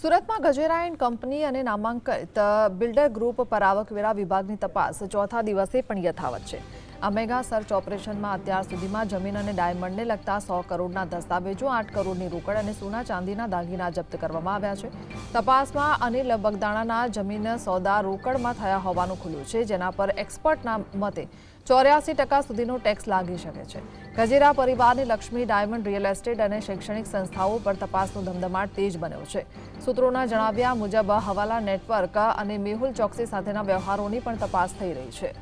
સુરતમાં Gajera and company અને નામાંકિત બિલ્ડર ગ્રુપ પર આવકવેરા વિભાગની તપાસ ચોથા દિવસે પણ યથાવત છે। આ મેગા સર્ચ ઓપરેશનમાં અત્યાર સુધીમાં જમીન અને ડાયમંડને લગતા 100 કરોડના દસ્તાવેજો, 8 કરોડની રોકડ અને સોના ચાંદીના દાગીના જપ્ત કરવામાં આવ્યા છે। તપાસમાં અનિલ બગદાણાના જમીન સોદા રોકડમાં થયા હોવાનું ખુલ્યું છે, જેના પર એક્સપર્ટના મતે 84% સુધીનો ટેક્સ લાગી શકે છે। ગજેરા પરિવારની લક્ષ્મી ડાયમંડ રિયલ એસ્ટેટ અને શૈક્ષણિક સંસ્થાઓ પર તપાસનો ધમધમાટ તેજ બન્યો છે। સૂત્રોના જણાવ્યા મુજબ હવાલા નેટવર્ક અને મેહુલ ચોકસી સાથેના વ્યવહારોની પણ તપાસ થઈ રહી છે।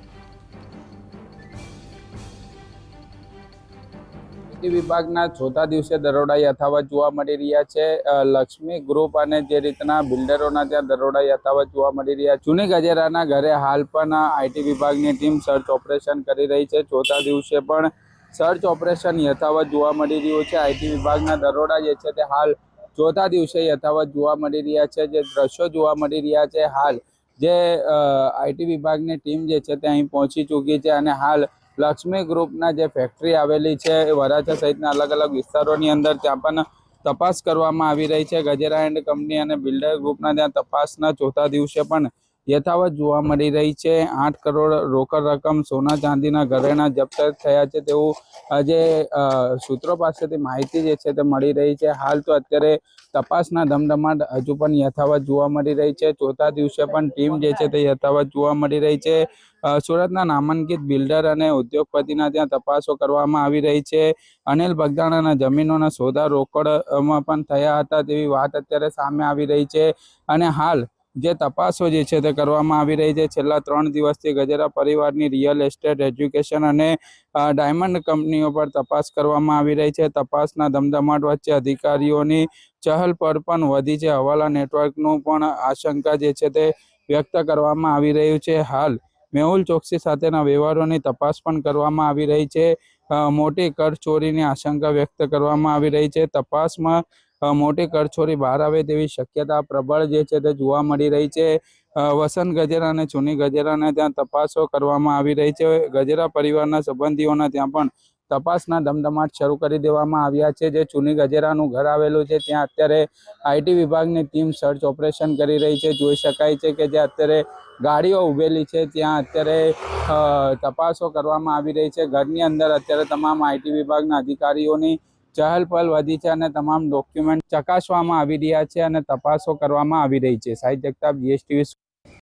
વિભાગના ચોથા દિવસે દરોડા યથાવત જોવા મળી રહ્યા છે। લક્ષ્મી ગ્રુપ અને જે રીતના બિલ્ડરોના ત્યાં દરોડા યથાવત જોવા મળી રહ્યા છે। જૂની ગજેરાના ઘરે હાલ પણ આઈટી વિભાગની ટીમ સર્ચ ઓપરેશન કરી રહી છે। ચોથા દિવસે પણ સર્ચ ઓપરેશન યથાવત જોવા મળી રહ્યું છે। આઈટી વિભાગના દરોડા જે છે તે હાલ ચોથા દિવસે યથાવત જોવા મળી રહ્યા છે। જે દ્રશ્યો જોવા મળી રહ્યા છે, હાલ જે આઈટી વિભાગની ટીમ જે છે તે અહીં પહોંચી ચૂકી છે અને હાલ લક્ષ્મી ગ્રુપના જે ફેક્ટરી આવેલી છે વરાછા સહિતના અલગ અલગ વિસ્તારોની અંદર ત્યાં પણ તપાસ કરવામાં આવી રહી છે। ગજેરા એન્ડ કંપની અને બિલ્ડર ગ્રુપના ત્યાં તપાસના ચોથા દિવસે પણ યથાવત જોવા મળી રહી છે। 8 કરોડ રોકડ રકમ, સોના ચાંદીના ઘરેણા જપ્ત થયા છે તેવું જે સૂત્રો પાસેથી માહિતી જે છે તે મળી રહી છે। હાલ તો અત્યારે તપાસના ધમધમાટ હજુ પણ યથાવત જોવા મળી રહી છે। ચોથા દિવસે પણ ટીમ જે છે તે યથાવત જોવા મળી રહી છે। સુરતના નામાંકિત બિલ્ડર અને ઉદ્યોગપતિના ત્યાં તપાસો કરવામાં આવી રહી છે। અનિલ બગદાણાના જમીનોના સોદા રોકડમાં પણ થયા હતા તેવી વાત અત્યારે સામે આવી રહી છે અને હાલ જે તપાસો જે છે તે કરવામાં આવી રહી છે। છેલ્લા 3 દિવસથી ગજેરા પરિવારની રિયલ એસ્ટેટ, એજ્યુકેશન અને ડાયમંડ કંપનીઓ પર તપાસ કરવામાં આવી રહી છે। તપાસના ધમધમાટ વચ્ચે અધિકારીઓની ચહલ પહલ પણ વધી છે। હવાલા નેટવર્કનું પણ આશંકા જે છે તે વ્યક્ત કરવામાં આવી રહ્યું છે। હાલ મેહુલ ચોકસી સાથેના વ્યવહારોની તપાસ પણ કરવામાં આવી રહી છે। મોટી કરચોરીની આશંકા વ્યક્ત કરવામાં આવી રહી છે। તપાસમાં મોટી કરચોરી બહાર આવે તેવી શક્યતા પ્રબળ જે છે તે જોવા મળી રહી છે। વસંત ગજેરા અને ચુની ગજેરાને ત્યાં તપાસો કરવામાં આવી રહી છે। ગજેરા પરિવારના સંબંધીઓના ત્યાં પણ તપાસના ધમધમાટ શરૂ કરી દેવામાં આવ્યા છે। જે ચુની ગજેરાનું ઘર આવેલું છે ત્યાં અત્યારે આઈટી વિભાગની ટીમ સર્ચ ઓપરેશન કરી રહી છે। જોઈ શકાય છે કે જે અત્યારે ગાડીઓ ઉભેલી છે ત્યાં અત્યારે તપાસો કરવામાં આવી રહી છે। ઘરની અંદર અત્યારે તમામ આઈટી વિભાગના અધિકારીઓની ચહલ પહલ વધી છે અને તમામ ડોક્યુમેન્ટ ચકાસવામાં આવી રહ્યા છે અને તપાસો કરવામાં આવી રહી છે। સાહિત્ય જગતાપ, GSTV।